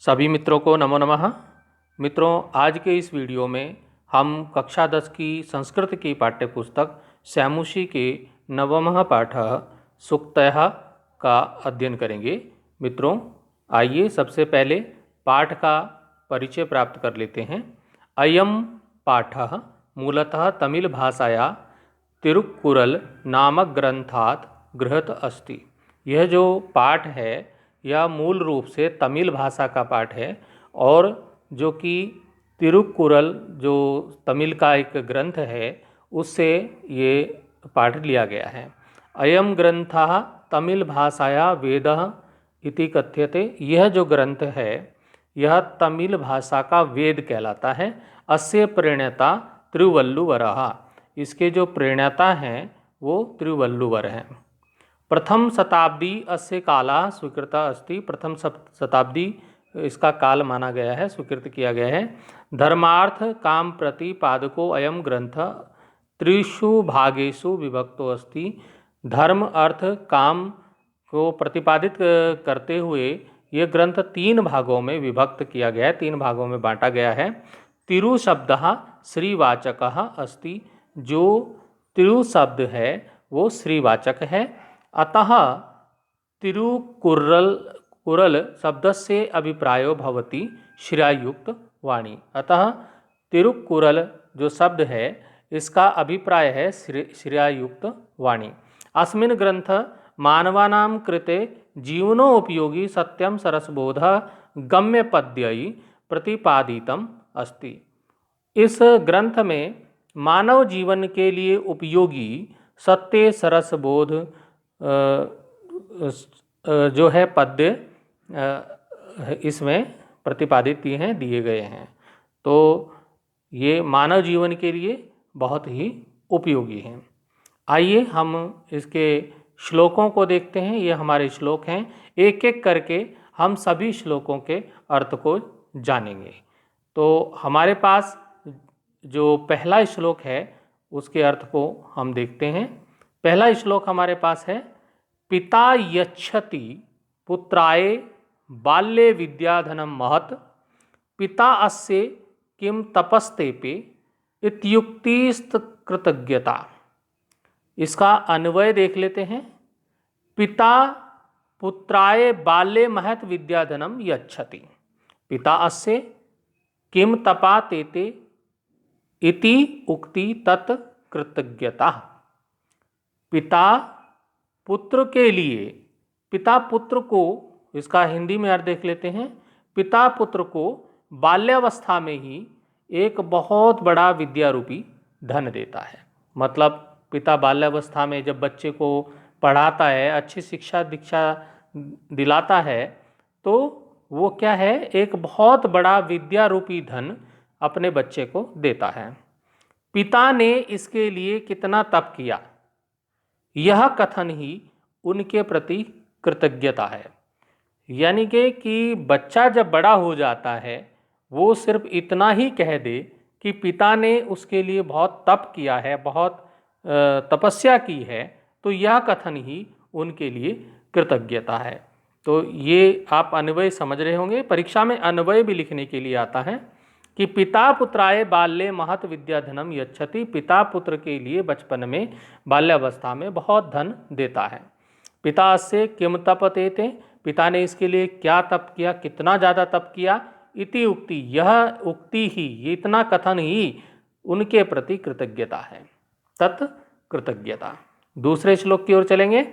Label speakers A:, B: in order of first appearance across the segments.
A: सभी मित्रों को नमो नमः। मित्रों, आज के इस वीडियो में हम कक्षा 10 की संस्कृत की पाठ्यपुस्तक सैमुषी के नवमः पाठः सूक्तयः का अध्ययन करेंगे। मित्रों, आइए सबसे पहले पाठ का परिचय प्राप्त कर लेते हैं। अयम पाठः मूलतः तमिल भाषाया तिरुक्कुरल नामक ग्रंथात् गृहीत अस्ति। यह जो पाठ है यह मूल रूप से तमिल भाषा का पाठ है और जो कि तिरुक्कुरल जो तमिल का एक ग्रंथ है उससे ये पाठ लिया गया है। अयम ग्रंथः तमिल भाषाया वेदः इति कथ्यते। यह जो ग्रंथ है यह तमिल भाषा का वेद कहलाता है। अस्य प्रणेता तिरुवल्लुवरः। इसके जो प्रणेता हैं वो तिरुवल्लुवर हैं। प्रथम शताब्दी अस्य कालः स्वीकृता अस्ति। प्रथम शताब्दी इसका काल माना गया है, स्वीकृत किया गया है। धर्मार्थ काम प्रतिपादको अयम ग्रंथ त्रिषु भागेषु विभक्तो अस्ति। धर्म अर्थ काम को प्रतिपादित करते हुए ये ग्रंथ 3 भागों में विभक्त किया गया है, 3 भागों में बांटा गया है। तिरु शब्दः श्रीवाचकः अस्ति। जो तिरु शब्द है वो श्रीवाचक है। अतः तिरुकुरल शब्दस्य अभिप्रायो भवति श्रेयायुक्त वाणी। अतः तिरुकुरल जो शब्द है इसका अभिप्राय है श्रेयायुक्त वाणी। अस्मिन् ग्रंथ मानवानां कृते जीवनोपयोगी सत्यम सरसबोधः गम्यपद्यै प्रतिपादितम् अस्ति। इस ग्रंथ में मानव जीवन के लिए उपयोगी सत्य सरसबोध जो है पद्य इसमें प्रतिपादित दिए गए हैं। तो ये मानव जीवन के लिए बहुत ही उपयोगी हैं। आइए हम इसके श्लोकों को देखते हैं। ये हमारे श्लोक हैं, एक एक करके हम सभी श्लोकों के अर्थ को जानेंगे। तो हमारे पास जो पहला श्लोक है उसके अर्थ को हम देखते हैं। पहला श्लोक हमारे पास है, पिता यच्छति पुत्राय बाल्ये विद्याधनं महत् पिता अस्य किं तपस्तेपे इत्युक्तिस्तकृतज्ञता। इसका अन्वय देख लेते हैं। पिता पुत्राय बाल्ये महत् विद्याधनं यच्छति, पिता अस्य किं तपा तेते इति उक्ति तत् कृतज्ञता। पिता पुत्र के लिए, पिता पुत्र को, इसका हिंदी में अर्थ देख लेते हैं। पिता पुत्र को बाल्यावस्था में ही एक बहुत बड़ा विद्यारूपी धन देता है। मतलब पिता बाल्यावस्था में जब बच्चे को पढ़ाता है, अच्छी शिक्षा दीक्षा दिलाता है, तो वो क्या है, एक बहुत बड़ा विद्यारूपी धन अपने बच्चे को देता है। पिता ने इसके लिए कितना तप किया, यह कथन ही उनके प्रति कृतज्ञता है। यानी कि बच्चा जब बड़ा हो जाता है वो सिर्फ इतना ही कह दे कि पिता ने उसके लिए बहुत तप किया है, बहुत तपस्या की है, तो यह कथन ही उनके लिए कृतज्ञता है। तो ये आप अन्वय समझ रहे होंगे। परीक्षा में अन्वय भी लिखने के लिए आता है कि पिता पुत्राय बाल्ये महत् विद्याधनं यच्छति। पिता पुत्र के लिए बचपन में, बाल्यावस्था में बहुत धन देता है। पिता से किम तपतेते, पिता ने इसके लिए क्या तप किया, कितना ज़्यादा तप किया। इति उक्ति, यह उक्ति ही, ये इतना कथन ही उनके प्रति कृतज्ञता है, तत् कृतज्ञता। दूसरे श्लोक की ओर चलेंगे।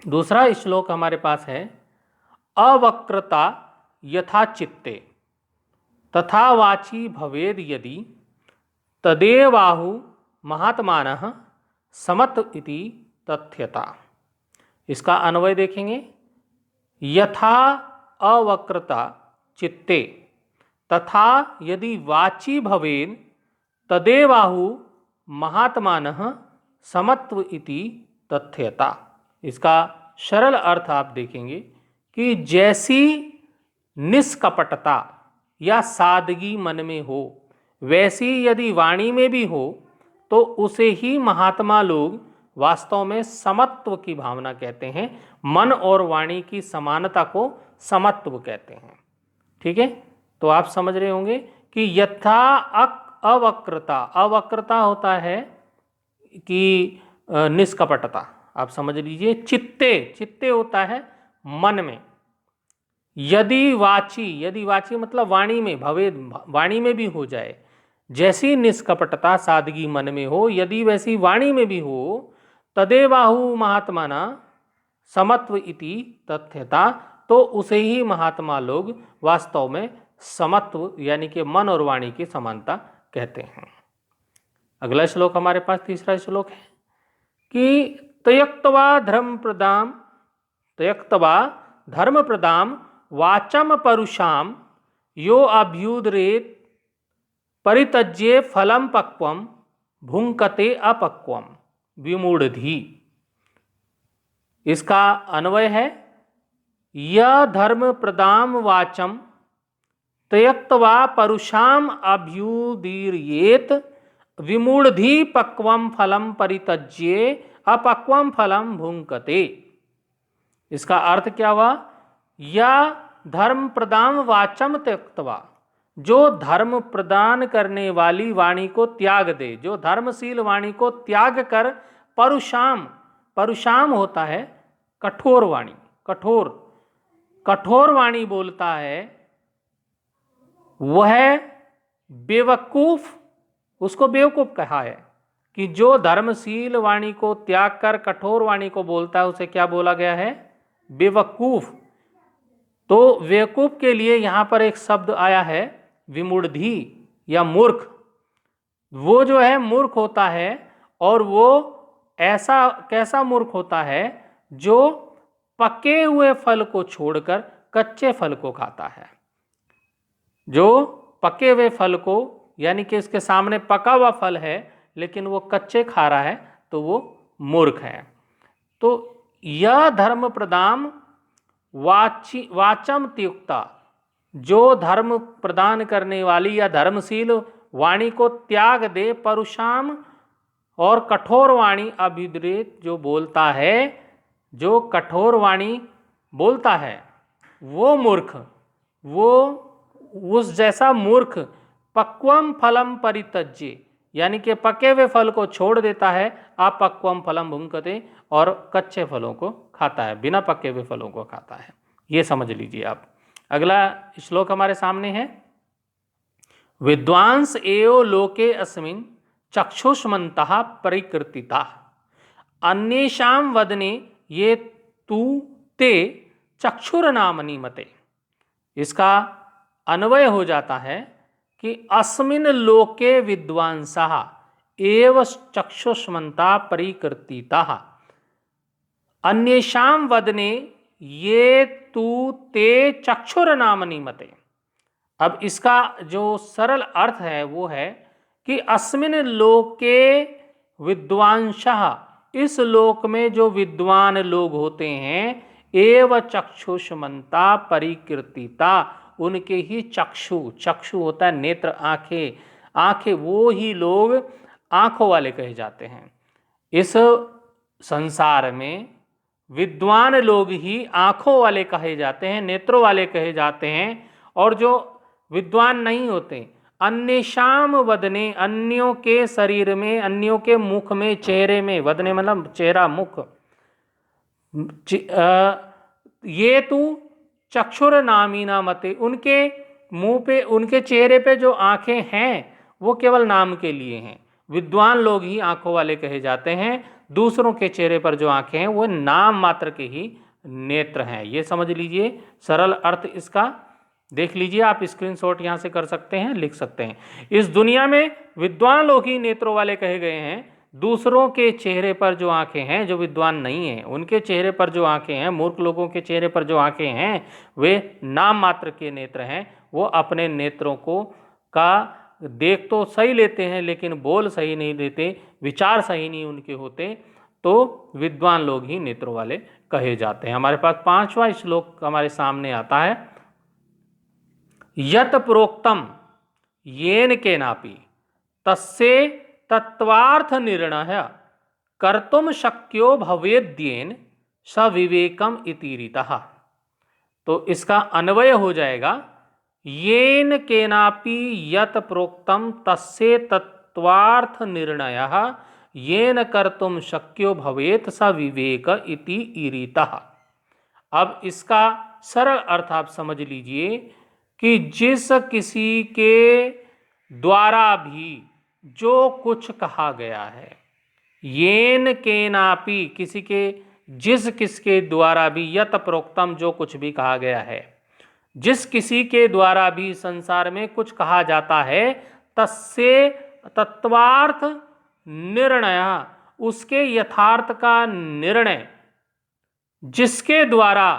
A: दूसरा श्लोक हमारे पास है, अवक्रता यथा चित्ते तथा वाची भवेद यदि तदेवाहु महात्मानः समत इति तथ्यता। इसका अन्वय देखेंगे। यथा अवक्रता चित्ते तथा यदि वाची भवेन तदेवाहु महात्मानः समत्व इति तथ्यता। इसका सरल अर्थ आप देखेंगे कि जैसी निष्कपटता या सादगी मन में हो, वैसी यदि वाणी में भी हो तो उसे ही महात्मा लोग वास्तव में समत्व की भावना कहते हैं। मन और वाणी की समानता को समत्व कहते हैं। ठीक है, तो आप समझ रहे होंगे कि यथा अवक्रता, अवक्रता होता है कि निष्कपटता, आप समझ लीजिए। चित्ते, चित्ते होता है मन में। यदि वाची, यदि वाची मतलब वाणी में, भवेद वाणी में भी हो जाए, जैसी निष्कपटता सादगी मन में हो, यदि वैसी वाणी में भी हो, तदेवाहु महात्माना समत्व इति तथ्यता, तो उसे ही महात्मा लोग वास्तव में समत्व यानी कि मन और वाणी की समानता कहते हैं। अगला श्लोक हमारे पास तीसरा श्लोक है कि त्यक्त्वा धर्म प्रदाम, त्यक्त्वा धर्म प्रदाम वाचम परुषाम यो अभ्युदरेत परित्यज्य फलम पक्वम भुंकते अपक्वम विमूढ़धि। इसका अन्वय है यह धर्म प्रदाम वाचम त्यक्त्वा परुषाम अभ्युदीर्येत विमूढ़धि पक्वम फलम परित्यज्य अपक्वम फलम भुंकते। इसका अर्थ क्या हुआ? या धर्म प्रदान वाचम त्यक्त्वा, जो धर्म प्रदान करने वाली वाणी को त्याग दे, जो धर्मशील वाणी को त्याग कर परुषाम, परुषाम होता है कठोर वाणी, कठोर, कठोर वाणी बोलता है, वह बेवकूफ, उसको बेवकूफ कहा है कि जो धर्मशील वाणी को त्याग कर कठोर वाणी को बोलता है उसे क्या बोला गया है? बेवकूफ। तो बेवकूफ के लिए यहां पर एक शब्द आया है विमूढ़धि या मूर्ख। वो जो है मूर्ख होता है, और वो ऐसा कैसा मूर्ख होता है? जो पके हुए फल को छोड़कर कच्चे फल को खाता है। जो पके हुए फल को, यानी कि इसके सामने पका हुआ फल है लेकिन वो कच्चे खा रहा है, तो वो मूर्ख है। तो यह धर्म प्रदान वाचम त्युक्ता, जो धर्म प्रदान करने वाली या धर्मशील वाणी को त्याग दे, परुषाम और कठोर वाणी अभिद्रेत, जो बोलता है, जो कठोर वाणी बोलता है, वो मूर्ख, वो उस जैसा मूर्ख पक्वम फलम परित्यज्य, यानी कि पके हुए फल को छोड़ देता है, अपक्वम फलम भुंकते, और कच्चे फलों को खाता है, बिना पके हुए फलों को खाता है। ये समझ लीजिए आप। अगला श्लोक हमारे सामने है विद्वांस एव लोके अस्मिन् चक्षुष्मन्तः परिकीर्तिताः अन्येषां वदने ये तु ते चक्षुर्नामनि मते। इसका अन्वय हो जाता है कि अस्मिन् लोके विद्वांसः एव चक्षुष्मन्तः परिकीर्तिताः अन्येषां वदने ये तु ते चक्षुर्नामनि मते। अब इसका जो सरल अर्थ है वो है कि अस्मिन् लोके विद्वांसः, इस लोक में जो विद्वान लोग होते हैं, एव चक्षुष्मन्तः परिकीर्तिता, उनके ही चक्षु, चक्षु होता है नेत्र, आंखें, आंखें, वो ही लोग आंखों वाले कहे जाते हैं। इस संसार में विद्वान लोग ही आंखों वाले कहे जाते हैं, नेत्रों वाले कहे जाते हैं, और जो विद्वान नहीं होते, अन्येषां वदने, अन्यों के शरीर में, अन्यों के मुख में, चेहरे में, वदने मतलब चेहरा, मुख, ये तू चक्षुर्नामिना मते, उनके मुंह पे, उनके चेहरे पे जो आंखें हैं वो केवल नाम के लिए हैं। विद्वान लोग ही आंखों वाले कहे जाते हैं, दूसरों के चेहरे पर जो आंखें हैं वो नाम मात्र के ही नेत्र हैं। ये समझ लीजिए सरल अर्थ इसका। देख लीजिए आप, स्क्रीनशॉट यहाँ से कर सकते हैं, लिख सकते हैं। इस दुनिया में विद्वान लोग ही नेत्रों वाले कहे गए हैं, दूसरों के चेहरे पर जो आंखें हैं, जो विद्वान नहीं हैं उनके चेहरे पर जो आंखें हैं, मूर्ख लोगों के चेहरे पर जो आंखें हैं, वे नाम मात्र के नेत्र हैं। वो अपने नेत्रों को का देख तो सही लेते हैं लेकिन बोल सही नहीं देते, विचार सही नहीं उनके होते, तो विद्वान लोग ही नेत्रों वाले कहे जाते हैं। हमारे पास 5वां श्लोक हमारे सामने आता है यत प्रोक्तम येन केनापि तस्से तत्वार्थ निर्णय कर्तुम शक्यो भवेद्येन स विवेकम इति रीतः। तो इसका अन्वय हो जाएगा येन केनापि यत् प्रोक्तम तस्य तत्वार्थ निर्णयः येन कर्तुम शक्यो भवेत् स विवेक इति ईरितः। अब इसका सरल अर्थ आप समझ लीजिए कि जिस किसी के द्वारा भी जो कुछ कहा गया है, येन केनापि किसी के जिस किसके द्वारा भी, यत प्रोक्तम जो कुछ भी कहा गया है, जिस किसी के द्वारा भी संसार में कुछ कहा जाता है, तस्य तत्वार्थ निर्णय, उसके यथार्थ का निर्णय जिसके द्वारा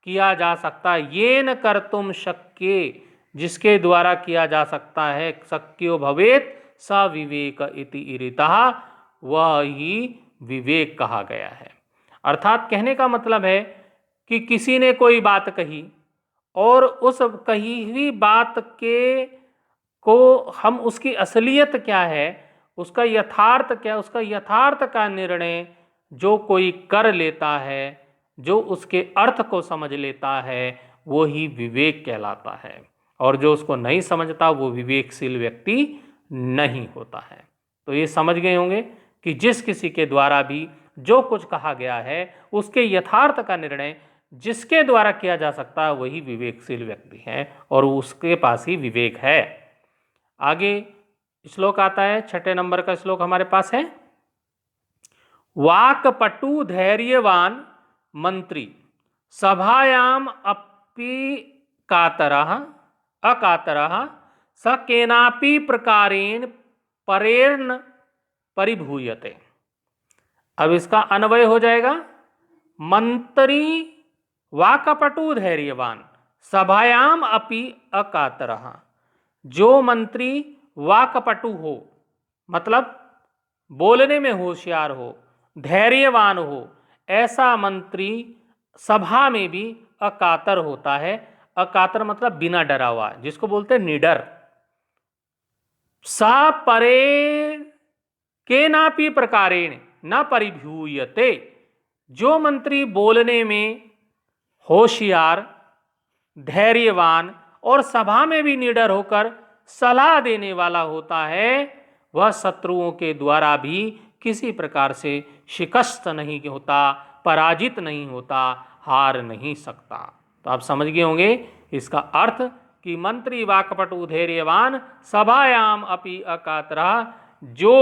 A: किया जा सकता है, येन कर्तुम शक्य, जिसके द्वारा किया जा सकता है, शक्यो भवेत् स विवेक इति ईरितः, वह ही विवेक कहा गया है। अर्थात कहने का मतलब है कि किसी ने कोई बात कही और उस कही हुई बात के को हम उसकी असलियत क्या है, उसका यथार्थ क्या, उसका यथार्थ का निर्णय जो कोई कर लेता है, जो उसके अर्थ को समझ लेता है, वो ही विवेक कहलाता है। और जो उसको नहीं समझता वो विवेकशील व्यक्ति नहीं होता है। तो ये समझ गए होंगे कि जिस किसी के द्वारा भी जो कुछ कहा गया है, उसके यथार्थ का निर्णय जिसके द्वारा किया जा सकता है, वही विवेकशील व्यक्ति है और उसके पास ही विवेक है। आगे श्लोक आता है, 6 नंबर का श्लोक हमारे पास है। वाक्पटु धैर्यवान मंत्री सभायाम अपि कातरः अकातरः स केनापि प्रकारेण परेण परिभूयते। अब इसका अन्वय हो जाएगा, मंत्री वाक्पटु धैर्यवान सभायाम अपि अकातरः। जो मंत्री वाक्पटु हो, मतलब बोलने में होशियार हो, धैर्यवान हो, ऐसा मंत्री सभा में भी अकातर होता है। अकातर मतलब बिना डरा हुआ, जिसको बोलते हैं निडर। सा परे केनापि प्रकारेण न परिभूयते। जो मंत्री बोलने में होशियार, धैर्यवान और सभा में भी निडर होकर सलाह देने वाला होता है, वह शत्रुओं के द्वारा भी किसी प्रकार से शिकस्त नहीं होता, पराजित नहीं होता, हार नहीं सकता। तो आप समझ गए होंगे इसका अर्थ कि मंत्री वाक्पटु धैर्यवान सभायाम अपि अकातरः। जो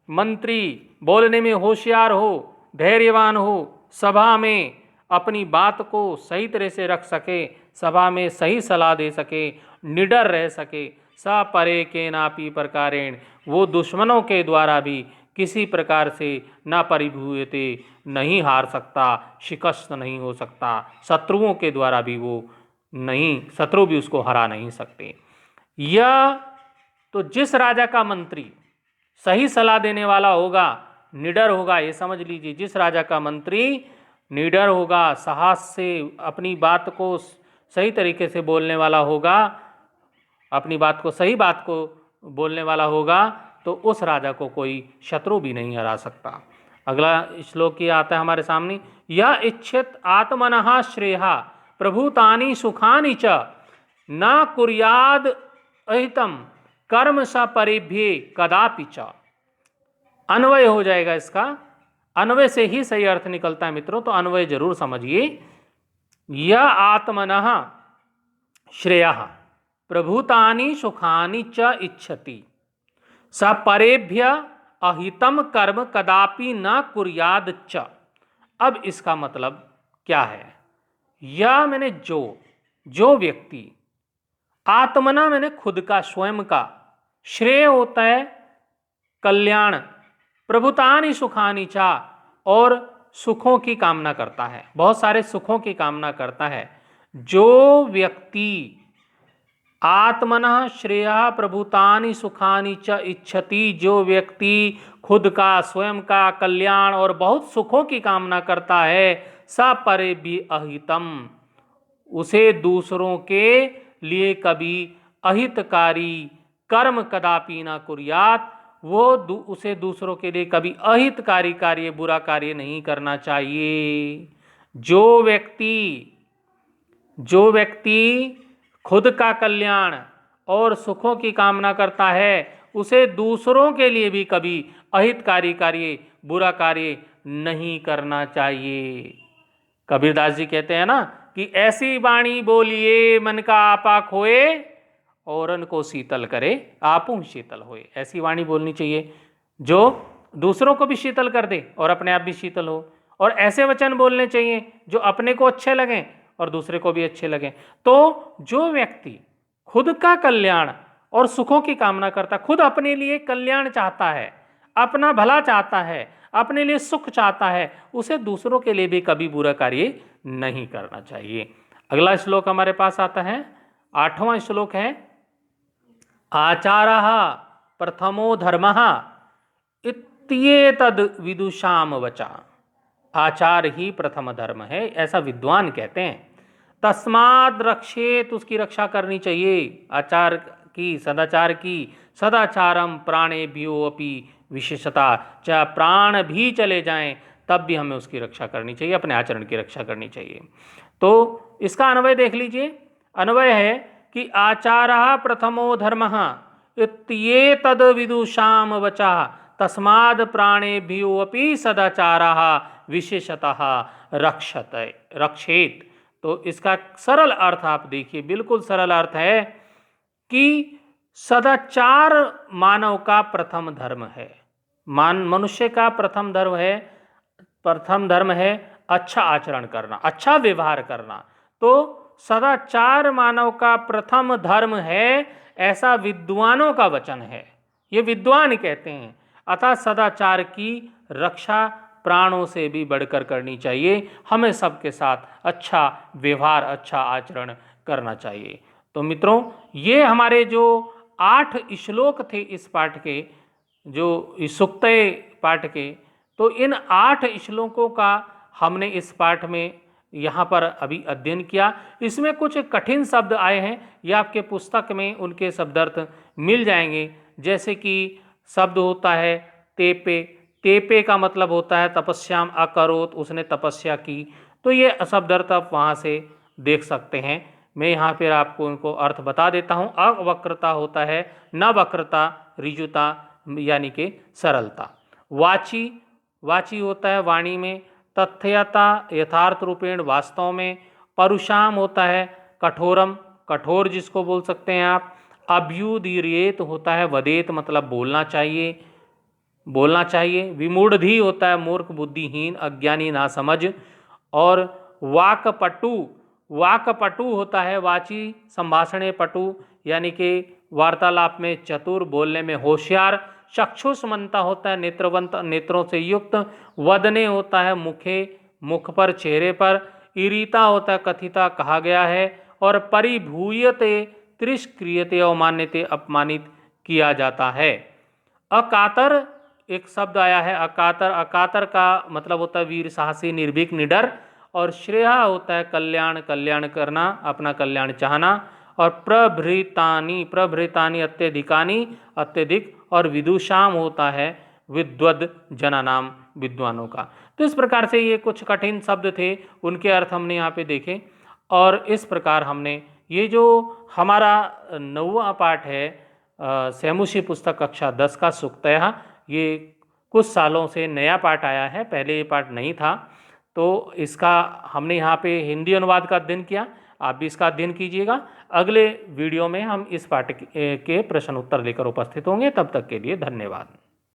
A: मंत्री बोलने में होशियार हो, धैर्यवान हो, सभा में अपनी बात को सही तरह से रख सके, सभा में सही सलाह दे सके, निडर रह सके, स परे केनापि प्रकारेण, वो दुश्मनों के द्वारा भी किसी प्रकार से न परिभूयते, नहीं हार सकता, शिकस्त नहीं हो सकता। शत्रुओं के द्वारा भी वो नहीं, शत्रु भी उसको हरा नहीं सकते। यह तो जिस राजा का मंत्री सही सलाह देने वाला होगा, निडर होगा, ये समझ लीजिए, जिस राजा का मंत्री निडर होगा, साहस से अपनी बात को सही तरीके से बोलने वाला होगा, अपनी बात को सही बात को बोलने वाला होगा, तो उस राजा को कोई शत्रु भी नहीं हरा सकता। अगला श्लोक ये आता है हमारे सामने, यह इच्छित आत्मनः श्रेयः प्रभुतानि सुखानि च न कुर्याद अहितम कर्म स परेभ्ये कदापि च। अन्वय हो जाएगा इसका, अन्वय से ही सही अर्थ निकलता है मित्रों, तो अन्वय जरूर समझिए। यह आत्मनः श्रेयः प्रभुतानि सुखानि च इच्छति स परेभ्य अहितम कर्म कदापि न कुर्याद च। अब इसका मतलब क्या है? यह मैंने जो व्यक्ति, आत्मना मैंने खुद का, स्वयं का, श्रेय होता है कल्याण, प्रभुतानि सुखानि च, और सुखों की कामना करता है, बहुत सारे सुखों की कामना करता है। जो व्यक्ति आत्मनः श्रेयः प्रभुतानि सुखानि च इच्छति, जो व्यक्ति खुद का, स्वयं का कल्याण और बहुत सुखों की कामना करता है, स परेभ्य अहितम, उसे दूसरों के लिए कभी अहितकारी कर्म कदापि न कुर्यात, वो उसे दूसरों के लिए कभी अहितकारी कार्य, बुरा कार्य नहीं करना चाहिए। जो व्यक्ति खुद का कल्याण और सुखों की कामना करता है, उसे दूसरों के लिए भी कभी अहितकारी कार्य, बुरा कार्य नहीं करना चाहिए। कबीरदास जी कहते हैं ना कि ऐसी वाणी बोलिए मन का आपा खोए, औरन को शीतल करे आपू शीतल होए। ऐसी वाणी बोलनी चाहिए जो दूसरों को भी शीतल कर दे और अपने आप भी शीतल हो। और ऐसे वचन बोलने चाहिए जो अपने को अच्छे लगें और दूसरे को भी अच्छे लगें। तो जो व्यक्ति खुद का कल्याण और सुखों की कामना करता, खुद अपने लिए कल्याण चाहता है, अपना भला चाहता है, अपने लिए सुख चाहता है, उसे दूसरों के लिए भी कभी बुरा कार्य नहीं करना चाहिए। अगला श्लोक हमारे पास आता है, 8वां श्लोक है, आचारः प्रथमो धर्मः इत्येतद् विदुषाम वचा। आचार ही प्रथम धर्म है, ऐसा विद्वान कहते हैं। तस्माद् रक्षेत, उसकी रक्षा करनी चाहिए, आचार की, सदाचार की। सदाचारम प्राणेभ्यो अपि विशेषता, चाहे प्राण भी चले जाएं तब भी हमें उसकी रक्षा करनी चाहिए, अपने आचरण की रक्षा करनी चाहिए। तो इसका अन्वय देख लीजिए। अन्वय है कि आचारः प्रथमो धर्मः इत्येतद् विदुषाम वचा तस्माद् प्राणेभ्यो अपि सदाचारः विशेषतः रक्षेत। तो इसका सरल अर्थ आप देखिए, बिल्कुल सरल अर्थ है कि सदाचार मानव का प्रथम धर्म है। मनुष्य का प्रथम धर्म है अच्छा आचरण करना, अच्छा व्यवहार करना। तो सदाचार मानव का प्रथम धर्म है, ऐसा विद्वानों का वचन है, ये विद्वान कहते हैं। अतः सदाचार की रक्षा प्राणों से भी बढ़कर करनी चाहिए। हमें सबके साथ अच्छा व्यवहार, अच्छा आचरण करना चाहिए। तो मित्रों, ये हमारे जो 8 श्लोक थे इस पाठ के, जो सुक्तय पाठ के, तो इन 8 श्लोकों का हमने इस पाठ में यहाँ पर अभी अध्ययन किया। इसमें कुछ कठिन शब्द आए हैं, ये आपके पुस्तक में उनके शब्दार्थ मिल जाएंगे। जैसे कि शब्द होता है तेपे, तेपे का मतलब होता है तपस्याम अकरोत, उसने तपस्या की। तो ये शब्दार्थ आप वहाँ से देख सकते हैं। मैं यहाँ पर आपको उनको अर्थ बता देता हूँ। अवक्रता होता है न वक्रता, ऋजुता यानी कि सरलता। वाची, वाची होता है वाणी में, तथ्यता यथार्थ रूपेण वास्तव में। परुषाम होता है कठोरम, कठोर जिसको बोल सकते हैं आप। अभ्युदीर्येत होता है वदेत, मतलब बोलना चाहिए, बोलना चाहिए। विमूढ़धि होता है मूर्ख, बुद्धिहीन, अज्ञानी, नासमझ। और वाकपटु, वाकपटु होता है वाची संभाषणे पटु, यानी कि वार्तालाप में चतुर, बोलने में होशियार। चक्षुष्मंता होता है नेत्रवंत, नेत्रों से युक्त। वदने होता है मुखे, मुख पर, चेहरे पर। इरीता होता है कथिता, कहा गया है। और परिभूयते तिरस्क्रियते, अवमान्यते, अपमानित किया जाता है। अकातर एक शब्द आया है अकातर, अकातर का मतलब होता है वीर, साहसी, निर्भीक, निडर। और श्रेया होता है कल्याण, कल्याण करना, अपना कल्याण चाहना। और प्रभृतानि, प्रभृतानि अत्यधिकानि, अत्यधिक। और विदुषाम होता है विद्वद जना नाम, विद्वानों का। तो इस प्रकार से ये कुछ कठिन शब्द थे, उनके अर्थ हमने यहाँ पे देखे। और इस प्रकार हमने ये जो हमारा 9वां पाठ है सैमुषी पुस्तक कक्षा 10 का सुक्तयः, ये कुछ सालों से नया पाठ आया है, पहले ये पाठ नहीं था। तो इसका हमने यहाँ पे हिंदी अनुवाद का अध्ययन किया, आप भी इसका अध्ययन कीजिएगा। अगले वीडियो में हम इस पाठ के प्रश्न उत्तर लेकर उपस्थित होंगे। तब तक के लिए धन्यवाद।